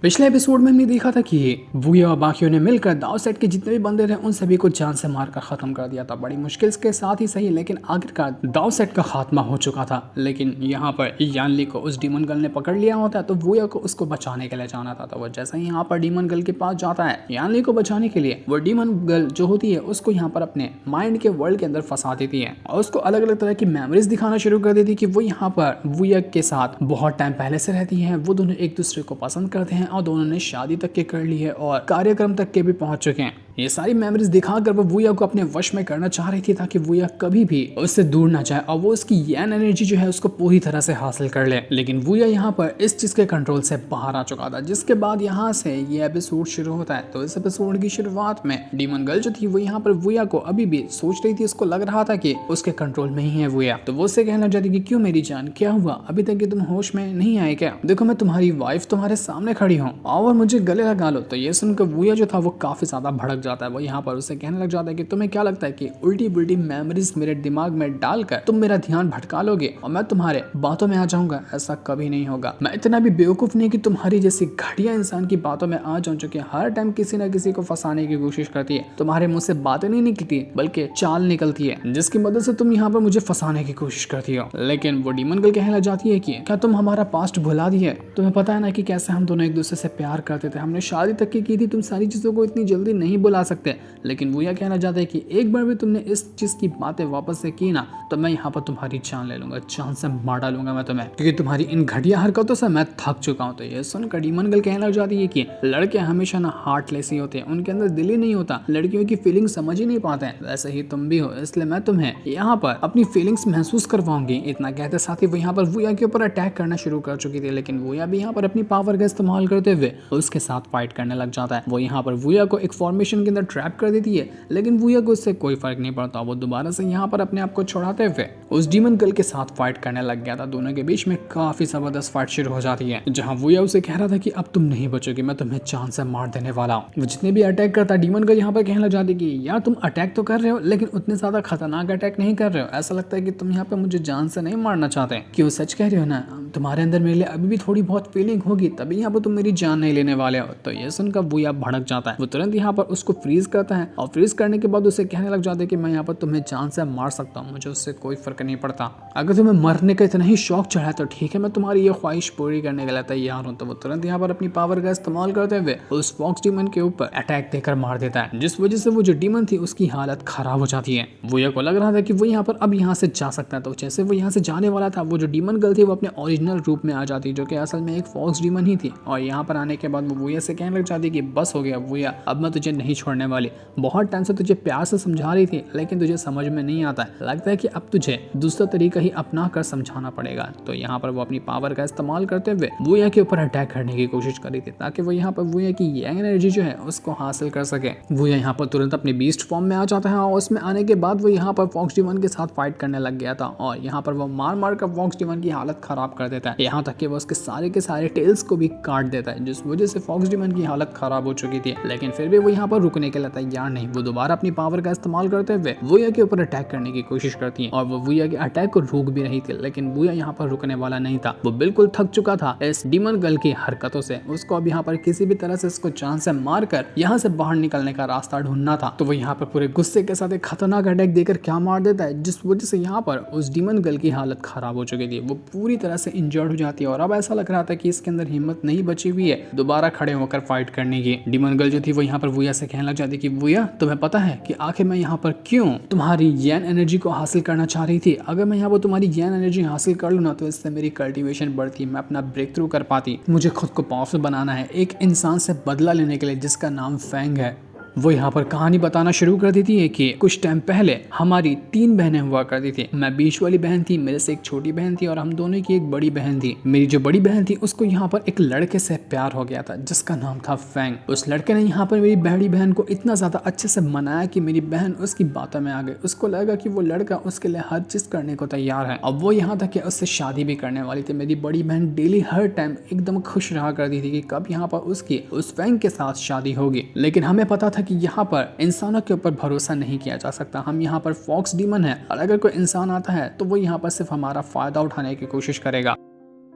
पिछले एपिसोड में हमने देखा था कि वूया और बाकियों ने मिलकर दाव सेट के जितने भी बंदे थे उन सभी को जान से मारकर खत्म कर दिया था। बड़ी मुश्किल के साथ ही सही, लेकिन आखिरकार दाव सेट का खात्मा हो चुका था। लेकिन यहाँ पर यानली को उस डीमन गर्ल ने पकड़ लिया होता है, तो वूया को उसको बचाने के लिए जाना था। तो वो जैसा ही यहाँ पर डीमन गर्ल के पास जाता है यानली को बचाने के लिए, वो डीमन गर्ल जो होती है उसको यहाँ पर अपने माइंड के वर्ल्ड के अंदर फंसा देती है और उसको अलग अलग तरह की मेमोरीज दिखाना शुरू कर देती है कि वो यहाँ पर वूया के साथ बहुत टाइम पहले से रहती है। वो दोनों एक दूसरे को पसंद करते हैं और दोनों ने शादी तक के कर ली है और कार्यक्रम तक के भी पहुंच चुके हैं। ये सारी मेमोरीज दिखाकर वो वूया को अपने वश में करना चाह रही थी ताकि वूया कभी भी उससे दूर ना जाए और वो उसकी यन एनर्जी जो है उसको पूरी तरह से हासिल कर ले। लेकिन वूया यहाँ पर इस चीज के कंट्रोल से बाहर आ चुका था, जिसके बाद यहाँ से ये एपिसोड शुरू होता है। तो इस एपिसोड की शुरुआत में डीमन गर्ल जो थी वो यहाँ पर वूया को अभी भी सोच रही थी, उसको लग रहा था कि उसके कंट्रोल में ही है वूया। तो वो उससे कहना चाहती कि क्यों मेरी जान, क्या हुआ, अभी तक कि तुम होश में नहीं आए क्या? देखो मैं तुम्हारी वाइफ तुम्हारे सामने खड़ी हूँ और मुझे गले लगा लो। तो ये सुनकर वूया जो था वो काफी ज्यादा भड़क जाता है। वो यहाँ पर उससे कहने लग जाता है कि तुम्हें क्या लगता है कि उल्टी बुल्टी मेमोरीज मेरे दिमाग में डालकर तुम मेरा ध्यान भटका लोगे और मैं तुम्हारे बातों में आ जाऊंगा? ऐसा कभी नहीं होगा। मैं इतना भी बेवकूफ नहीं कि तुम्हारी जैसी घटिया इंसान की बातों में आ जाऊं, चुके हर टाइम किसी न किसी को फंसाने की कोशिश करती है। तुम्हारे मुंह से बातें नहीं निकलती बल्कि चाल निकलती है, जिसकी मदद से तुम यहाँ पर मुझे फंसाने की कोशिश करती हो। लेकिन वो डीमन गर्ल कहने लग जाती है कि क्या तुम हमारा पास्ट भुला दिए? तुम्हें पता है ना कि कैसे हम दोनों एक दूसरे से प्यार करते थे, हमने शादी तक की थी, तुम सारी चीजों को इतनी जल्दी नहीं भुला सकते। लेकिन वो यह कहना चाहता है कि एक बार भी तुमने इस चीज की बातें वापस से की ना तो मैं यहाँ पर तुम्हारी जान ले लूंगा, जान से मार डालूंगा मैं तुम्हें, क्योंकि तुम्हारी इन घटिया हरकतों से मैं थक चुका हूँ। तो ये सुनकर डीमन गर्ल कहने लग जाती है कि लड़के हमेशा ना हार्टलेस ही होते हैं, उनके अंदर दिल ही नहीं होता, लड़कियों की फीलिंग समझ ही नहीं पाते हैं। वैसे ही तुम भी हो, इसलिए मैं तुम्हें यहाँ पर अपनी फीलिंग्स महसूस करवाऊंगी। इतना कहते साथ ही वो यहाँ पर वूया के ऊपर अटैक करना शुरू कर चुकी थी। लेकिन वूया भी यहाँ पर अपनी पावर का इस्तेमाल करते हुए उसके साथ फाइट करने लग जाता है। वो यहाँ पर वूया को एक फॉर्मेशन के अंदर ट्रैप कर देती है, लेकिन वूया को इससे कोई फर्क नहीं पड़ता। वो दोबारा से यहाँ पर अपने आप को छुड़ाते हुए उस डीमन गर्ल के साथ फाइट करने लग गया था। दोनों के बीच में काफी जबरदस्त फाइट शुरू हो जाती है, जहाँ वूया उसे कह रहा था कि अब तुम नहीं बचोगे, मैं तुम्हें जान से मार देने वाला हूँ। वो जितने भी अटैक करता डीमन गर्ल यहाँ पर कहने लग जाती कि यार तुम अटैक तो कर रहे हो लेकिन उतने ज्यादा खतरनाक अटैक नहीं कर रहे हो, ऐसा लगता है कि तुम यहाँ पे मुझे जान से नहीं मारना चाहते। क्यों, सच कह रहे हो ना? तुम्हारे अंदर मेरे लिए अभी भी थोड़ी बहुत फीलिंग होगी, तभी यहाँ पर तुम मेरी जान नहीं लेने वाले हो। तो ये सुनकर वूया भड़क जाता है। वो तुरंत यहाँ पर उसको फ्रीज करता है और फ्रीज करने के बाद उसे कहने लग जाता है कि मैं यहाँ पर तुम्हें जान से मार सकता हूँ, मुझे उससे कोई फर्क नहीं पड़ता। अगर तुम्हें मरने का इतना ही शौक चढ़ा है तो ठीक है, मैं तुम्हारी ये ख्वाहिश पूरी करने के लिए तैयार हूँ। तो वो तुरंत यहाँ पर अपनी पावर का इस्तेमाल करते हुए उस फॉक्स डीमन के ऊपर अटैक देकर मार देता है, जिस वजह से वो जो डीमन थी उसकी हालत खराब हो जाती है। वूया को लग रहा था कि वो यहाँ पर अब यहाँ से जा सकता है। तो जैसे वो यहाँ से जाने वाला था, वो जो डीमन गर्ल थी वो अपने ओरिजिनल रूप में आ जाती, जो कि असल में एक फॉक्स डीमन ही थी। और यहाँ पर आने के बाद वो वूया से कहने लग जाती कि बस हो गया वूया, अब मैं तुझे नहीं छोड़ने वाली। बहुत टाइम से तुझे प्यार से समझा रही थी लेकिन तुझे समझ में नहीं आता है, लगता है कि अब तुझे दूसरा तरीका ही अपना कर समझाना पड़ेगा। तो यहाँ पर वो अपनी पावर का इस्तेमाल करते हुए वूया के ऊपर अटैक करने की कोशिश करी थी, ताकि वो यहाँ पर वूया की यंग एनर्जी जो है उसको हासिल कर सके। वूया यहाँ पर तुरंत अपने बीस्ट फॉर्म में आ जाता है और उसमें आने के बाद वो यहाँ पर फॉक्स डीमन के साथ फाइट करने लग गया था और यहाँ पर वो मार मार कर फॉक्स डीमन की हालत खराब कर देता है, यहाँ तक कि वो उसके सारे के सारे टेल्स को भी काट देता है, जिस वजह से फॉक्स डीमन की हालत खराब हो चुकी थी। लेकिन फिर भी वो यहाँ पर रुकने के लिए तैयार नहीं। वो दोबारा अपनी पावर का इस्तेमाल करते हुए वूया के ऊपर अटैक करने की कोशिश करती है और वो वूया के अटैक को रोक भी रही थी। लेकिन वूया यहाँ पर रुकने वाला नहीं था, वो बिल्कुल थक चुका था इस डीमन गर्ल की हरकतों से। उसको अब यहाँ पर किसी भी तरह से इसको जान से मारकर यहाँ से बाहर निकलने का रास्ता ढूंढना था। तो वो यहाँ पर पूरे गुस्से के साथ एक खतरनाक अटैक देकर क्या मार देता है, जिस वजह से यहाँ पर उस डीमन गर्ल की हालत खराब हो चुकी थी। वो पूरी तरह से इंजर्ड हो जाती है और अब ऐसा लग रहा था कि इसके अंदर हिम्मत नहीं बची हुई है दोबारा खड़े होकर फाइट करने की। डीमन गर्ल जो थी वो यहाँ पर वूया से कहने लग जाती कि वूया, तुम्हें पता है कि आखिर मैं यहाँ पर क्यों तुम्हारी यन एनर्जी को हासिल करना चाह रही थी? अगर मैं यहाँ पर तुम्हारी यन एनर्जी हासिल कर लूँ ना तो इससे मेरी कल्टीवेशन बढ़ती, मैं अपना ब्रेक थ्रू कर पाती। मुझे खुद को पावरफुल बनाना है एक इंसान से बदला लेने के लिए जिसका नाम फैंग है। वो यहाँ पर कहानी बताना शुरू कर देती है कि कुछ टाइम पहले हमारी 3 बहनें हुआ करती थी। मैं बीच वाली बहन थी, मेरे से एक छोटी बहन थी और हम दोनों की एक बड़ी बहन थी। मेरी जो बड़ी बहन थी उसको यहाँ पर एक लड़के से प्यार हो गया था जिसका नाम था फैंग। उस लड़के ने यहाँ पर मेरी बड़ी बहन को इतना ज्यादा अच्छे से मनाया कि मेरी बहन उसकी बातों में आ गई। उसको लगा कि वो लड़का उसके लिए हर चीज करने को तैयार है। अब वो यहाँ तक कि उससे शादी भी करने वाली थी। मेरी बड़ी बहन डेली हर टाइम एकदम खुश रहा करती थी कि कब यहाँ पर उसकी उस फैंग के साथ शादी होगी। लेकिन हमें पता था कि यहाँ पर इंसानों के ऊपर भरोसा नहीं किया जा सकता। हम यहाँ पर फॉक्स डीमन है और अगर कोई इंसान आता है तो वो यहाँ पर सिर्फ हमारा फायदा उठाने की कोशिश करेगा।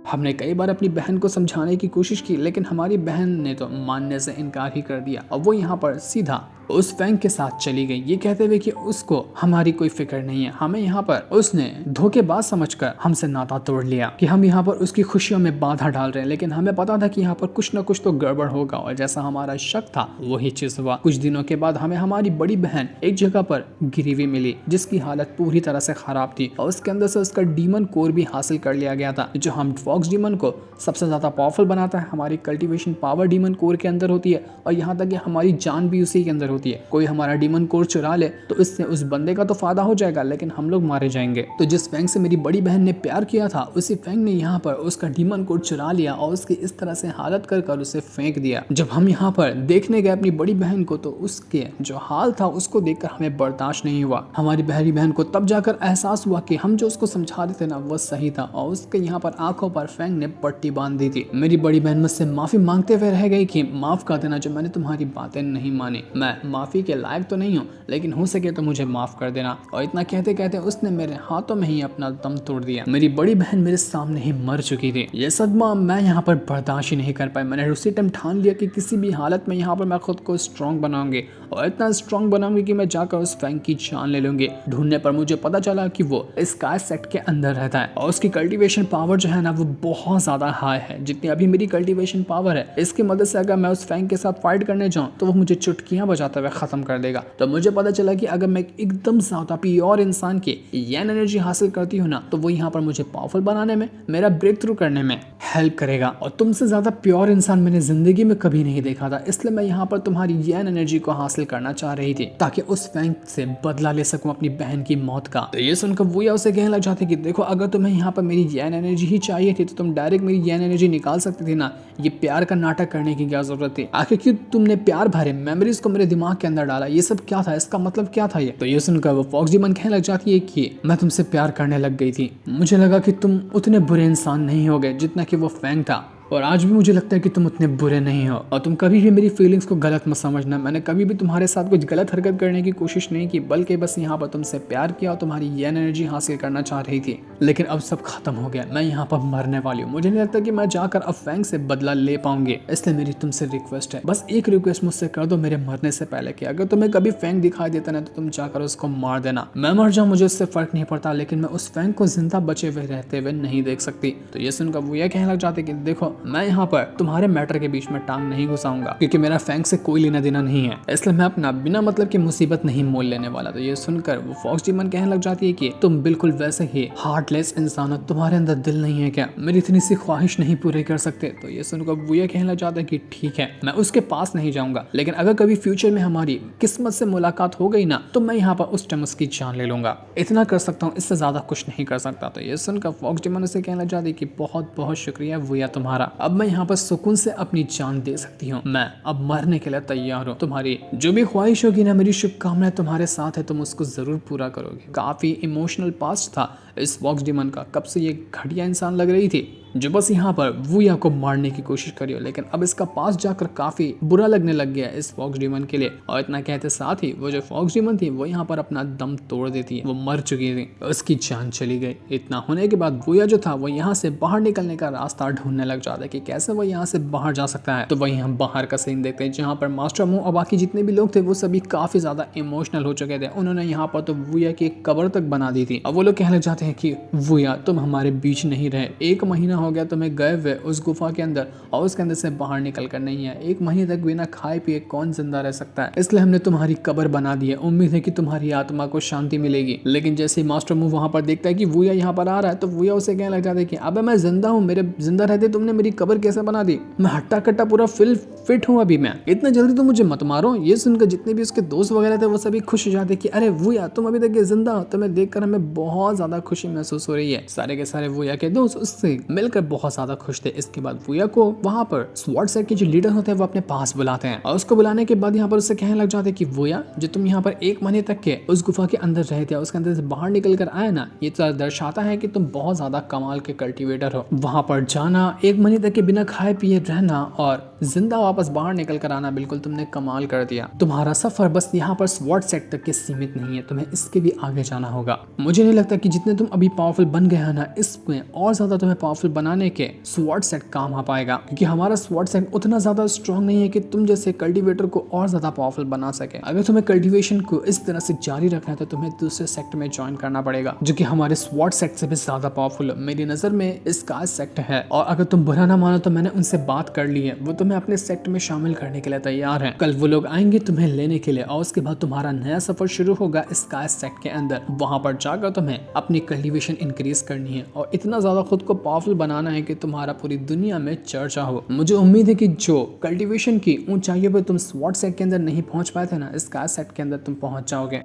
हमने कई बार अपनी बहन को समझाने की कोशिश की, लेकिन हमारी बहन ने तो मानने से इनकार ही कर दिया और वो यहाँ पर सीधा उस फैंग के साथ चली गई, ये कहते हुए कि उसको हमारी कोई फिक्र नहीं है। हमें यहाँ पर उसने धोखेबाज समझकर हमसे नाता तोड़ लिया कि हम यहाँ पर उसकी खुशियों में बाधा डाल रहे हैं, लेकिन हमें पता था कि यहाँ पर कुछ न कुछ तो गड़बड़ होगा और जैसा हमारा शक था वही चीज हुआ। कुछ दिनों के बाद हमें हमारी बड़ी बहन एक जगह पर गिरी हुई मिली जिसकी हालत पूरी तरह से खराब थी और उसके अंदर से उसका डीमन कोर भी हासिल कर लिया गया था, जो हम फॉक्स डीमन को सबसे ज्यादा पावरफुल बनाता है। हमारी कल्टीवेशन पावर डीमन कोर के अंदर होती है और यहाँ तक कि हमारी जान भी उसी के अंदर होती है। कोई हमारा डीमन कोर चुरा ले तो इससे उस बंदे का तो फायदा हो जाएगा, लेकिन हम लोग मारे जाएंगे। तो जिस फैंग से मेरी बड़ी बहन ने प्यार किया था, उसी फैंग ने यहाँ पर उसका डीमन कोर चुरा लिया और उसकी इस तरह से हालत कर उसे फेंक दिया। जब हम यहाँ पर देखने गए अपनी बड़ी बहन को, तो उसके जो हाल था उसको देखकर हमें बर्दाश्त नहीं हुआ। हमारी बहरी बहन को तब जाकर एहसास हुआ कि हम जो उसको समझा रहे थे ना वो सही था और उसके यहाँ पर आंखों पर फैंग ने पट्टी बांध दी थी। मेरी बड़ी बहन मुझसे माफी मांगते हुए रह गई कि माफ कर देना, जो मैंने तुम्हारी बातें नहीं मानी। मैं माफी के लायक तो नहीं हूँ, लेकिन हो सके तो मुझे माफ कर देना। और इतना कहते कहते उसने मेरे हाथों में ही अपना दम तोड़ दिया। मेरी बड़ी बहन मेरे सामने ही मर चुकी थी। ये सदमा मैं यहाँ पर बर्दाश्त ही नहीं कर पाई। मैंने उसी टाइम ठान लिया कि किसी भी हालत में यहाँ पर मैं खुद को स्ट्रॉन्ग बनाऊंगी और इतना स्ट्रॉन्ग बनाऊंगी कि मैं जाकर उस फैंग की जान ले लूंगी। ढूंढने पर मुझे पता चला कि वो स्काई सेक्ट के अंदर रहता है और उसकी कल्टीवेशन पावर जो है ना वो बहुत ज्यादा हाई है। जितनी अभी मेरी कल्टीवेशन पावर है, इसकी मदद से अगर मैं उस फैंग के साथ फाइट करने जाऊं तो वो मुझे चुटकियां बजाते हुए खत्म कर देगा। तो मुझे पता चला कि अगर मैं एकदम ज्यादा प्योर इंसान की यन एनर्जी हासिल करती हूँ ना, तो वो यहाँ पर मुझे पावरफुल बनाने में, मेरा ब्रेक थ्रू करने में हेल्प करेगा। और तुमसे ज्यादा प्योर इंसान मैंने जिंदगी में कभी नहीं देखा था, इसलिए मैं यहाँ पर तुम्हारी यन एनर्जी को हासिल करना चाह रही थी ताकि उस फैंग से बदला ले सकूं अपनी बहन की मौत का। तो ये सुनकर वूया उसे कहने लग जाते कि देखो, अगर तुम्हें यहाँ पर मेरी यन एनर्जी ही चाहिए थी तो तुम डायरेक्ट मेरी यन एनर्जी निकाल सकती थी ना। ये प्यार का नाटक करने की क्या जरूरत थी? आखिर क्यों तुमने प्यार भरे मेमोरीज को मेरे दिमाग के अंदर डाला? ये सब क्या था? इसका मतलब क्या था ये? तो ये सुनकर वो फॉक्स डीमन कहने लग जाती है कि मैं तुमसे प्यार करने लग गई थी। मुझे लगा कि तुम उतने बुरे इंसान नहीं हो गए जितना कि वो फैंग था, और आज भी मुझे लगता है कि तुम उतने बुरे नहीं हो। और तुम कभी भी मेरी फीलिंग्स को गलत मत समझना। मैंने कभी भी तुम्हारे साथ कुछ गलत हरकत करने की कोशिश नहीं की, बल्कि बस यहाँ पर तुमसे प्यार किया और तुम्हारी ये एनर्जी हासिल करना चाह रही थी। लेकिन अब सब खत्म हो गया, मैं यहाँ पर मरने वाली हूँ। मुझे नहीं लगता कि मैं जाकर अब फैंग से बदला ले पाऊंगी, इसलिए मेरी तुमसे रिक्वेस्ट है, बस एक रिक्वेस्ट मुझसे कर दो मेरे मरने से पहले कि अगर तुम्हें कभी फैंग दिखाई देता ना तो तुम जाकर उसको मार देना। मैं मर जाऊँ मुझे उससे फर्क नहीं पड़ता, लेकिन मैं उस फैंग को जिंदा बचे हुए रहते हुए नहीं देख सकती। तो ये सुनकर वो ये कहने लग जाते कि देखो, मैं यहाँ पर तुम्हारे मैटर के बीच में टांग नहीं घुसाऊंगा क्योंकि मेरा फैंग से कोई लेना देना नहीं है, इसलिए मैं अपना बिना मतलब की मुसीबत नहीं मोल लेने वाला। तो ये सुनकर वो फॉक्स डीमन कहने लग जाती है कि तुम बिल्कुल वैसे ही हार्टलेस इंसान हो, तुम्हारे अंदर दिल नहीं है क्या? मेरी इतनी सी ख्वाहिश नहीं पूरी कर सकते? तो ये सुनकर वो ये कहने लग जाता है कि ठीक है, मैं उसके पास नहीं जाऊंगा, लेकिन अगर कभी फ्यूचर में हमारी किस्मत से मुलाकात हो गई ना तो मैं यहाँ पर उस टाइम उसकी जान ले लूंगा। इतना कर सकता हूँ, इससे ज्यादा कुछ नहीं कर सकता। तो ये सुनकर फॉक्स डीमन उसे कहने लग जाती है कि बहुत बहुत शुक्रिया वूया तुम्हारा, अब मैं यहाँ पर सुकून से अपनी जान दे सकती हूँ। मैं अब मरने के लिए तैयार हूँ। तुम्हारी जो भी ख्वाहिश होगी ना, मेरी शुभकामनाएं तुम्हारे साथ है, तुम उसको जरूर पूरा करोगे। काफी इमोशनल पास्ट था इस फॉक्स डीमन का। कब से ये घटिया इंसान लग रही थी जो बस यहाँ पर वूया को मारने की कोशिश करी हो, लेकिन अब इसका पास जाकर काफी बुरा लगने लग गया इस फॉक्स डीमन के लिए। और इतना कहते साथ ही वो जो फॉक्स डीमन थी वो यहाँ पर अपना दम तोड़ देती है। वो मर चुकी थी, उसकी जान चली गई। इतना होने के बाद वूया जो था वो यहाँ से बाहर निकलने का रास्ता ढूंढने लग जाता है कि कैसे वो यहाँ से बाहर जा सकता है। तो वही हम बाहर का सीन देखते हैं जहाँ पर मास्टर मुंह और बाकी जितने भी लोग थे वो सभी काफी ज्यादा इमोशनल हो चुके थे। उन्होंने यहाँ पर तो वूया की एक कब्र तक बना दी थी। अब वो लोग कहने लग जाते हैं कि वूया तुम हमारे बीच नहीं रहे, 1 महीना हो गया तुम्हें गए हुए उस गुफा के अंदर और उसके अंदर से बाहर निकल कर नहीं है। 1 महीने तक बिना खाए पिए कौन जिंदा रह सकता है? इसलिए हमने तुम्हारी कब्र बना दी है, उम्मीद है कि तुम्हारी आत्मा को शांति मिलेगी। लेकिन जैसे मास्टर मुंह वहां पर देखता है कि वूया यहाँ पर आ रहा है तो वूया उसे कहने लग जाता है कि अबे मैं जिंदा हूँ, मेरे जिंदा रहते तुमने मेरी कब्र कैसे बना दी? मैं हट्टा कट्टा पूरा फिट हूँ, अभी मैं इतना जल्दी तो मुझे मत मारो। ये सुनकर जितने भी उसके दोस्त वगैरह थे वो सभी खुश हो जाते कि अरे वूया तुम अभी तक जिंदा हो। तुम्हें देखकर हमें बहुत ज्यादा खुशी महसूस हो रही है। सारे के सारे वूया के दोस्त उससे मिलकर बहुत ज्यादा खुश थे। इसके बाद वूया को वहां पर स्वॉर्ड सेट के जो लीडर होते हैं वो अपने पास बुलाते हैं और उसको बुलाने के बाद यहाँ पर उससे कहने लग जाते हैं कि वूया जो तुम यहाँ पर 1 महीने तक के उस गुफा के अंदर रहे थे, उसके अंदर से बाहर निकल कर आए ना, ये तो दर्शाता है कि तुम बहुत ज्यादा कमाल के कल्टीवेटर हो। वहां पर जाना, 1 महीने तक के बिना खाए पिए रहना और जिंदा वापस बाहर निकल कर आना, बिल्कुल तुमने कमाल कर दिया। तुम्हारा सफर बस यहाँ पर स्वॉर्ड सेट तक के सीमित नहीं है, तुम्हें इसके भी आगे जाना होगा। मुझे नहीं लगता कि जितने तुम अभी पावरफुल बन गए हो ना, इसमें और ज्यादा तुम्हें पावरफुल बनाने के स्वॉर्ड सेट काम आ पाएगा, क्योंकि हमारा स्वॉर्ड सेट उतना ज्यादा स्ट्रॉन्ग नहीं है कि तुम जैसे कल्टीवेटर को और ज्यादा पावरफुल बना सके। अगर तुम्हें कल्टीवेशन को इस तरह से जारी रखना है तो तुम्हें दूसरे सेक्ट में ज्वाइन करना पड़ेगा, जो कि हमारे स्वॉर्ड सेट से भी ज्यादा पावरफुल मेरी नजर में इसका सेक्ट है। और अगर तुम बुरा ना मानो तो मैंने उनसे बात कर ली है, वो तुम्हें अपने सेक्ट में शामिल करने के लिए तैयार है। कल वो लोग आएंगे तुम्हें लेने के लिए और उसके बाद तुम्हारा नया सफर शुरू होगा स्काई सेक्ट के अंदर। वहां पर जाकर तुम्हें अपनी कल्टीवेशन इंक्रीज करनी है और इतना ज्यादा खुद को पावरफुल बनाना है कि तुम्हारा पूरी दुनिया में चर्चा हो। मुझे उम्मीद है कि जो कल्टीवेशन की ऊंचाइयों पर तुम स्वॉर्ड सेट के अंदर नहीं पहुंच पाए थे ना, स्काई सेट के अंदर तुम पहुंच जाओगे।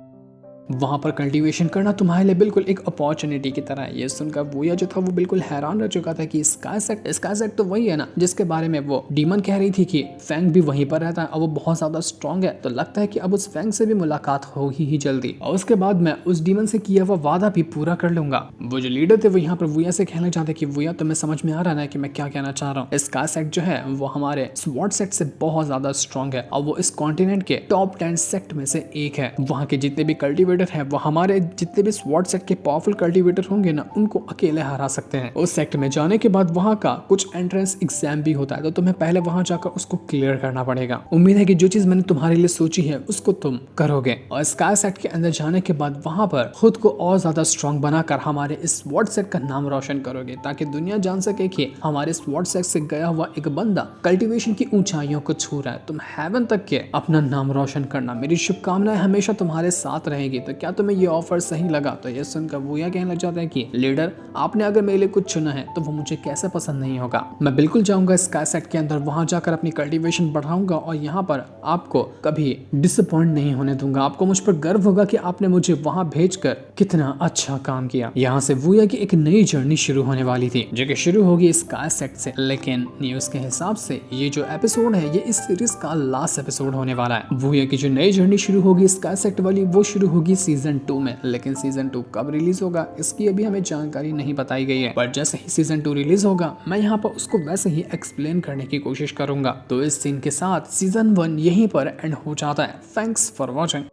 वहां पर कल्टीवेशन करना तुम्हारे लिए बिल्कुल एक अपॉर्चुनिटी की तरह है। ये सुनकर वोया जो था वो बिल्कुल हैरान रह चुका था कि स्काई सेक्ट तो वही है ना जिसके बारे में वो डीमन कह रही थी कि फैंग भी वहीं पर रहता है और वो बहुत ज्यादा स्ट्रॉन्ग है। तो लगता है कि अब उस फैंग से भी मुलाकात होगी ही जल्दी और उसके बाद मैं उस डीमन से किया हुआ वादा भी पूरा कर लूंगा। वो जो लीडर थे वो यहाँ पर वोया से कहना चाहते कि वोया तुम्हें समझ में आ रहा है कि मैं क्या कहना चाह रहा हूँ। स्काई सेक्ट जो है वो हमारे स्वॉर्ड सेक्ट से बहुत ज्यादा स्ट्रॉन्ग है और वो इस कॉन्टिनेंट के टॉप 10 सेक्ट में से एक है। वहाँ के जितने भी कल्टीवेटर है वो हमारे जितने भी स्वॉर्ड सेक्ट के पावरफुल कल्टीवेटर होंगे ना, उनको अकेले हरा सकते हैं। उस सेक्ट में जाने के बाद वहां का कुछ एंट्रेंस एग्जाम भी होता है, तो तुम्हें पहले वहां जाकर उसको क्लियर करना पड़ेगा। उम्मीद है कि जो चीज मैंने तुम्हारे लिए सोची है उसको तुम करोगे और स्काई सेक्ट के अंदर जाने के बाद वहां पर खुद को और ज्यादा स्ट्रॉन्ग बनाकर हमारे इस स्वॉर्ड सेक्ट का नाम रोशन करोगे, ताकि दुनिया जान सके कि हमारे स्वॉर्ड सेक्ट से गया हुआ एक बंदा कल्टीवेशन की ऊंचाइयों को छू रहा है। तुम हेवन तक के अपना नाम रोशन करना। मेरी शुभकामनाएं हमेशा तुम्हारे साथ रहेगी। तो क्या तुम्हें ये ऑफर सही लगा? तो ये सुनकर वो यह कहने लग जाते हैं कि लीडर, आपने अगर मेरे लिए कुछ चुना है तो वो मुझे कैसे पसंद नहीं होगा। मैं बिल्कुल जाऊंगा स्काई सेक्ट के अंदर, वहां जाकर अपनी कल्टीवेशन बढ़ाऊंगा और यहाँ पर आपको कभी डिसअपॉइंट नहीं होने दूंगा। आपको मुझ पर गर्व होगा कि आपने मुझे वहां भेजकर कितना अच्छा काम किया। यहाँ से वोया की एक नई जर्नी शुरू होने वाली थी, जो कि शुरू होगी स्काई सेक्ट से। लेकिन न्यूज के हिसाब से ये जो एपिसोड है ये इस सीरीज का लास्ट एपिसोड होने वाला है। वोया की जो नई जर्नी शुरू होगी स्काई सेक्ट वाली, वो शुरू होगी सीजन 2 में। लेकिन सीजन 2 कब रिलीज होगा इसकी अभी हमें जानकारी नहीं बताई गई है, पर जैसे ही सीजन 2 रिलीज होगा मैं यहाँ पर उसको वैसे ही एक्सप्लेन करने की कोशिश करूंगा। तो इस सीन के साथ सीजन 1 यहीं पर एंड हो जाता है। Thanks for watching.